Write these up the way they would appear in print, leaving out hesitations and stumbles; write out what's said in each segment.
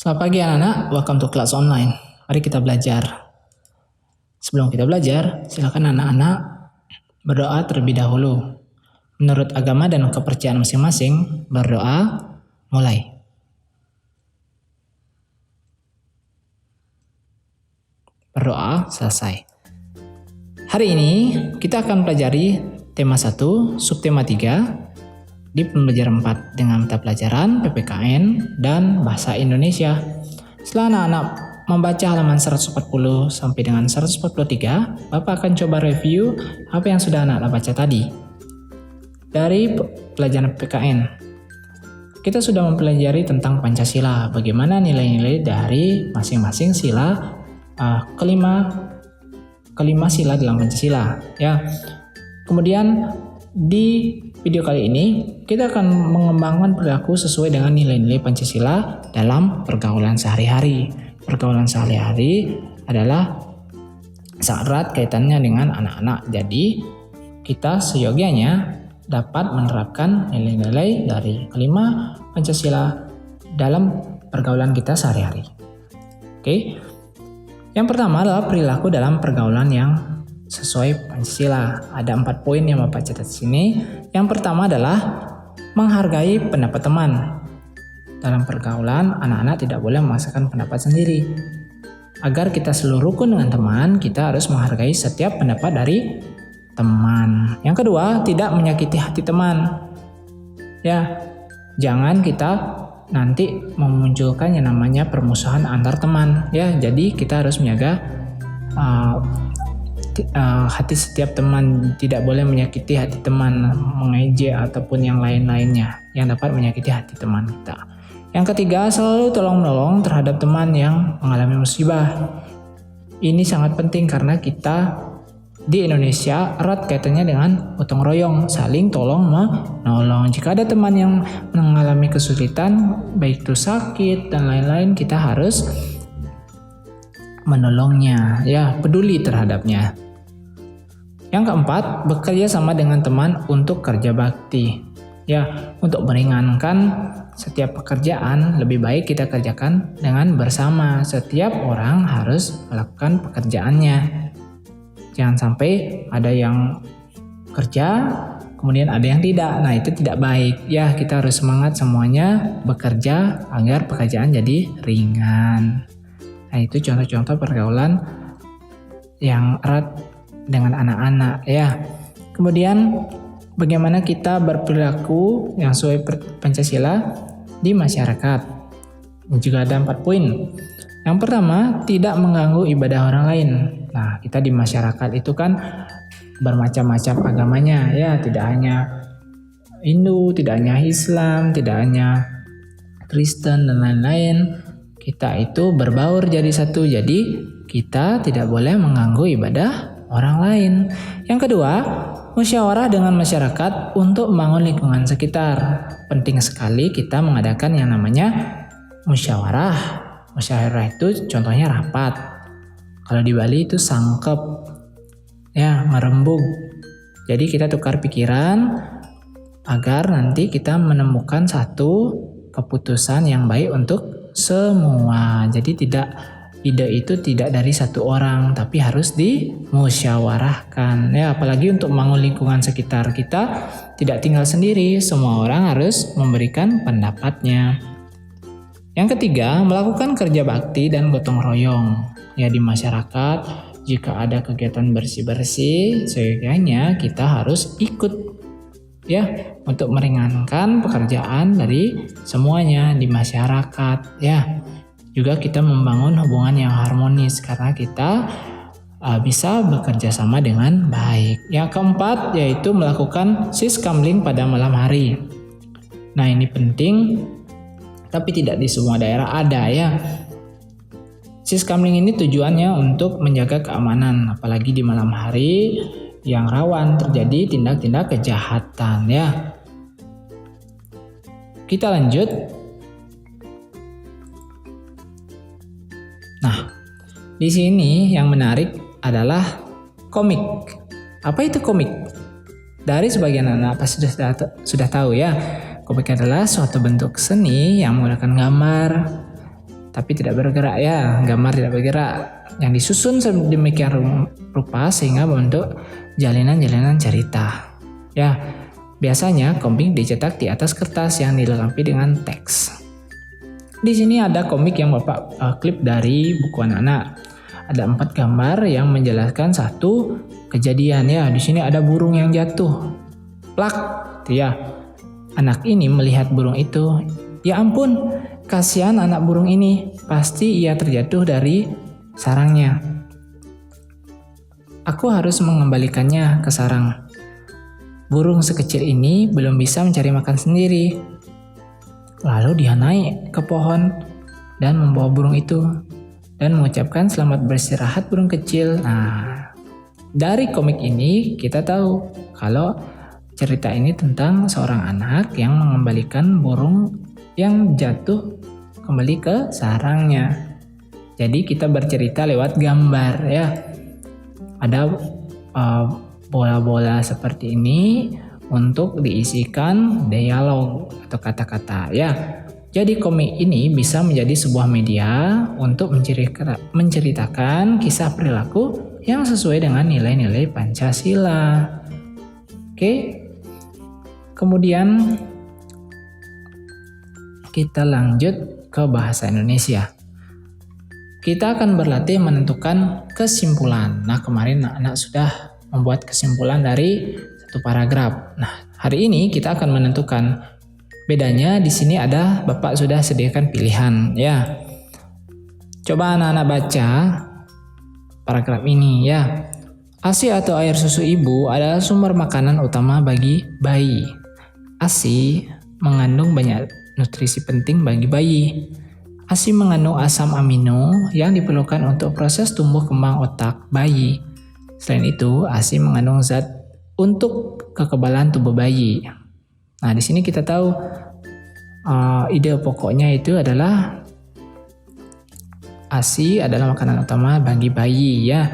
Selamat pagi anak-anak, welcome to kelas online. Mari kita belajar. Sebelum kita belajar, silakan anak-anak berdoa terlebih dahulu. Menurut agama dan kepercayaan masing-masing, berdoa mulai. Berdoa selesai. Hari ini kita akan pelajari tema 1, subtema 3 di pembelajaran 4 dengan mata pelajaran PPKN dan Bahasa Indonesia. Setelah anak-anak membaca halaman 140 sampai dengan 143, Bapak akan coba review apa yang sudah anak-anak baca tadi. Dari pelajaran PPKN, kita sudah mempelajari tentang Pancasila, bagaimana nilai-nilai dari masing-masing sila, kelima sila dalam Pancasila. Ya. Kemudian di video kali ini kita akan mengembangkan perilaku sesuai dengan nilai-nilai Pancasila dalam pergaulan sehari-hari. Pergaulan sehari-hari adalah sangat erat kaitannya dengan anak-anak. Jadi kita seyogianya dapat menerapkan nilai-nilai dari kelima Pancasila dalam pergaulan kita sehari-hari. Oke. Yang pertama adalah perilaku dalam pergaulan yang sesuai Pancasila. Ada 4 poin yang Bapak catat di sini. Yang pertama adalah menghargai pendapat teman. Dalam pergaulan, anak-anak tidak boleh memaksakan pendapat sendiri. Agar kita selalu rukun dengan teman, kita harus menghargai setiap pendapat dari teman. Yang kedua, tidak menyakiti hati teman. Ya, jangan kita nanti memunculkan yang namanya permusuhan antar teman. Ya, jadi kita harus menjaga hati setiap teman, tidak boleh menyakiti hati teman, mengejek ataupun yang lain-lainnya yang dapat menyakiti hati teman kita. Yang ketiga, selalu tolong-menolong terhadap teman yang mengalami musibah. Ini sangat penting karena kita di Indonesia erat kaitannya dengan gotong royong, saling tolong menolong. Jika ada teman yang mengalami kesulitan, baik itu sakit dan lain-lain, kita harus menolongnya, ya, peduli terhadapnya. Yang keempat, bekerja sama dengan teman untuk kerja bakti. Ya, untuk meringankan setiap pekerjaan, lebih baik kita kerjakan dengan bersama. Setiap orang harus melakukan pekerjaannya. Jangan sampai ada yang kerja, kemudian ada yang tidak. Nah, itu tidak baik. Ya, kita harus semangat semuanya bekerja agar pekerjaan jadi ringan. Nah, itu contoh-contoh pergaulan yang erat dengan anak-anak, ya. Kemudian bagaimana kita berperilaku yang sesuai Pancasila di masyarakat. Ini juga ada 4 poin. Yang pertama, tidak mengganggu ibadah orang lain. Nah, kita di masyarakat itu kan bermacam-macam agamanya, ya, tidak hanya Hindu, tidak hanya Islam, tidak hanya Kristen dan lain-lain. Kita itu berbaur jadi satu, jadi kita tidak boleh mengganggu ibadah orang lain. Yang kedua, musyawarah dengan masyarakat untuk membangun lingkungan sekitar. Penting sekali kita mengadakan yang namanya musyawarah. Musyawarah itu contohnya rapat. Kalau di Bali itu sangkep, ya, merembug. Jadi kita tukar pikiran agar nanti kita menemukan satu keputusan yang baik untuk semua. Jadi ide itu tidak dari satu orang, tapi harus dimusyawarahkan. Ya, apalagi untuk membangun lingkungan sekitar kita tidak tinggal sendiri, semua orang harus memberikan pendapatnya. Yang ketiga, melakukan kerja bakti dan gotong royong. Ya, di masyarakat jika ada kegiatan bersih-bersih, seyogianya kita harus ikut, ya, untuk meringankan pekerjaan dari semuanya di masyarakat, ya. Juga kita membangun hubungan yang harmonis karena kita bisa bekerja sama dengan baik. Yang keempat yaitu melakukan siskamling pada malam hari. Nah, ini penting, tapi tidak di semua daerah ada, ya. Siskamling ini tujuannya untuk menjaga keamanan, apalagi di malam hari yang rawan terjadi tindak-tindak kejahatan, ya. Kita lanjut. Nah, di sini yang menarik adalah komik. Apa itu komik? Dari sebagian anak pasti sudah tahu, ya. Komik adalah suatu bentuk seni yang menggunakan gambar, tapi tidak bergerak ya, gambar tidak bergerak. Yang disusun sedemikian rupa sehingga membentuk jalinan-jalinan cerita. Ya, biasanya komik dicetak di atas kertas yang dilengkapi dengan teks. Di sini ada komik yang Bapak klip dari buku anak-anak. Ada 4 gambar yang menjelaskan satu kejadian ya. Di sini ada burung yang jatuh. Plak, ya. Anak ini melihat burung itu. Ya ampun, kasihan anak burung ini. Pasti ia terjatuh dari sarangnya. Aku harus mengembalikannya ke sarang. Burung sekecil ini belum bisa mencari makan sendiri. Lalu dia naik ke pohon dan membawa burung itu dan mengucapkan selamat beristirahat burung kecil. Nah, dari komik ini kita tahu kalau cerita ini tentang seorang anak yang mengembalikan burung yang jatuh kembali ke sarangnya. Jadi kita bercerita lewat gambar ya. Ada bola-bola seperti ini untuk diisikan dialog atau kata-kata ya. Jadi komik ini bisa menjadi sebuah media untuk menceritakan kisah perilaku yang sesuai dengan nilai-nilai Pancasila. Oke. Kemudian kita lanjut ke bahasa Indonesia. Kita akan berlatih menentukan kesimpulan. Nah, kemarin anak-anak sudah membuat kesimpulan dari satu paragraf. Nah, hari ini kita akan menentukan. Bedanya di sini ada Bapak sudah sediakan pilihan ya. Coba anak-anak baca paragraf ini ya. ASI atau air susu ibu adalah sumber makanan utama bagi bayi. ASI mengandung banyak nutrisi penting bagi bayi. ASI mengandung asam amino yang diperlukan untuk proses tumbuh kembang otak bayi. Selain itu, ASI mengandung zat untuk kekebalan tubuh bayi. Nah, di sini kita tahu ide pokoknya itu adalah ASI adalah makanan utama bagi bayi ya.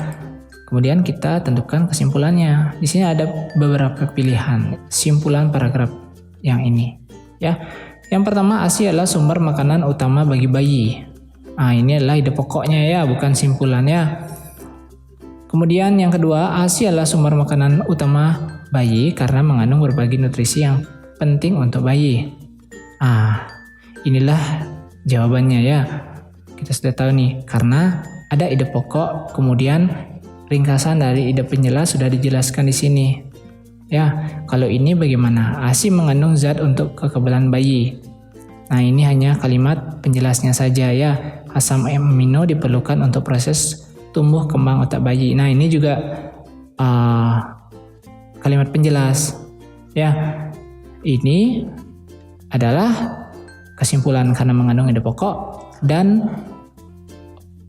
Kemudian kita tentukan kesimpulannya. Di sini ada beberapa pilihan simpulan paragraf yang ini ya. Yang pertama, ASI adalah sumber makanan utama bagi bayi. Nah, ini adalah ide pokoknya ya, bukan simpulannya. Kemudian yang kedua, ASI adalah sumber makanan utama bayi karena mengandung berbagai nutrisi yang penting untuk bayi. Inilah jawabannya ya. Kita sudah tahu nih, karena ada ide pokok, kemudian ringkasan dari ide penjelas sudah dijelaskan di sini. Ya, kalau ini bagaimana? ASI mengandung zat untuk kekebalan bayi. Nah, ini hanya kalimat penjelasnya saja ya. Asam amino diperlukan untuk proses tumbuh kembang otak bayi. Nah, ini juga kalimat penjelas. Ya, ini adalah kesimpulan karena mengandung ide pokok dan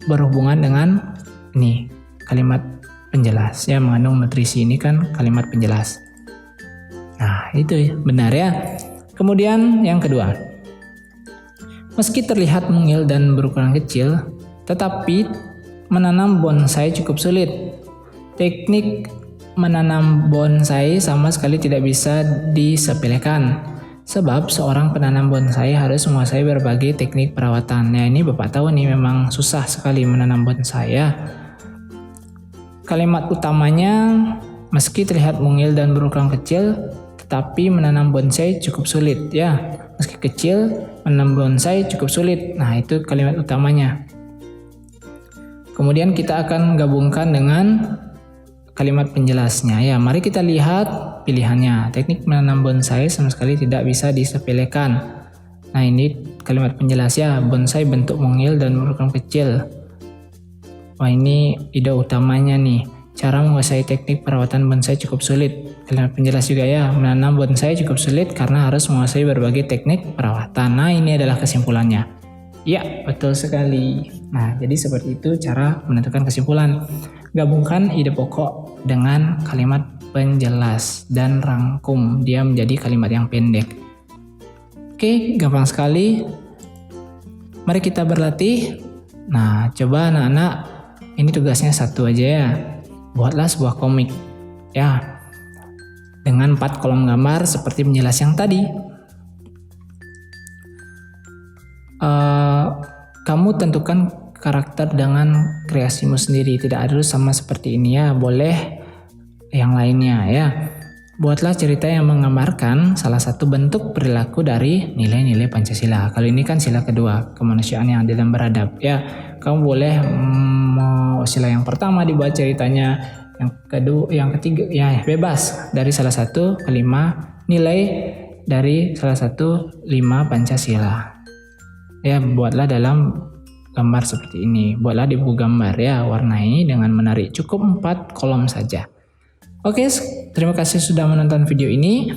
berhubungan dengan ini kalimat penjelas. Ya, mengandung nutrisi ini kan kalimat penjelas. Nah, itu benar ya. Kemudian yang kedua, meski terlihat mungil dan berukuran kecil, tetapi menanam bonsai cukup sulit. Teknik menanam bonsai sama sekali tidak bisa disepelekan, sebab seorang penanam bonsai harus menguasai berbagai teknik perawatan. Nah, ini Bapak tahu nih memang susah sekali menanam bonsai ya. Kalimat utamanya, meski terlihat mungil dan berukuran kecil, tetapi menanam bonsai cukup sulit ya. Meski kecil, menanam bonsai cukup sulit. Nah, itu kalimat utamanya. Kemudian kita akan gabungkan dengan kalimat penjelasnya ya. Mari kita lihat pilihannya. Teknik menanam bonsai sama sekali tidak bisa disepelekan. Nah, ini kalimat penjelas ya. Bonsai bentuk mungil dan berukuran kecil. Wah, ini ide utamanya nih. Cara menguasai teknik perawatan bonsai cukup sulit. Kalimat penjelas juga ya. Menanam bonsai cukup sulit karena harus menguasai berbagai teknik perawatan. Nah, ini adalah kesimpulannya. Ya, betul sekali. Nah, jadi seperti itu cara menentukan kesimpulan. Gabungkan ide pokok dengan kalimat penjelas dan rangkum dia menjadi kalimat yang pendek. Oke, gampang sekali. Mari kita berlatih. Nah, coba anak-anak, ini tugasnya satu aja ya. Buatlah sebuah komik ya dengan 4 kolom gambar seperti penjelas yang tadi. kamu tentukan karakter dengan kreasimu sendiri, tidak harus sama seperti ini ya, boleh yang lainnya ya. Buatlah cerita yang menggambarkan salah satu bentuk perilaku dari nilai-nilai Pancasila. Kali ini kan sila kedua, kemanusiaan yang adil dan beradab ya. Kamu boleh mau sila yang pertama dibuat ceritanya, yang kedua, yang ketiga ya bebas dari salah satu kelima nilai dari salah satu 5 Pancasila. Ya, buatlah dalam gambar seperti ini. Buatlah di buku gambar ya, warnai dengan menarik, cukup 4 kolom saja. Oke, terima kasih sudah menonton video ini.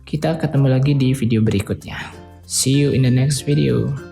Kita ketemu lagi di video berikutnya. See you in the next video.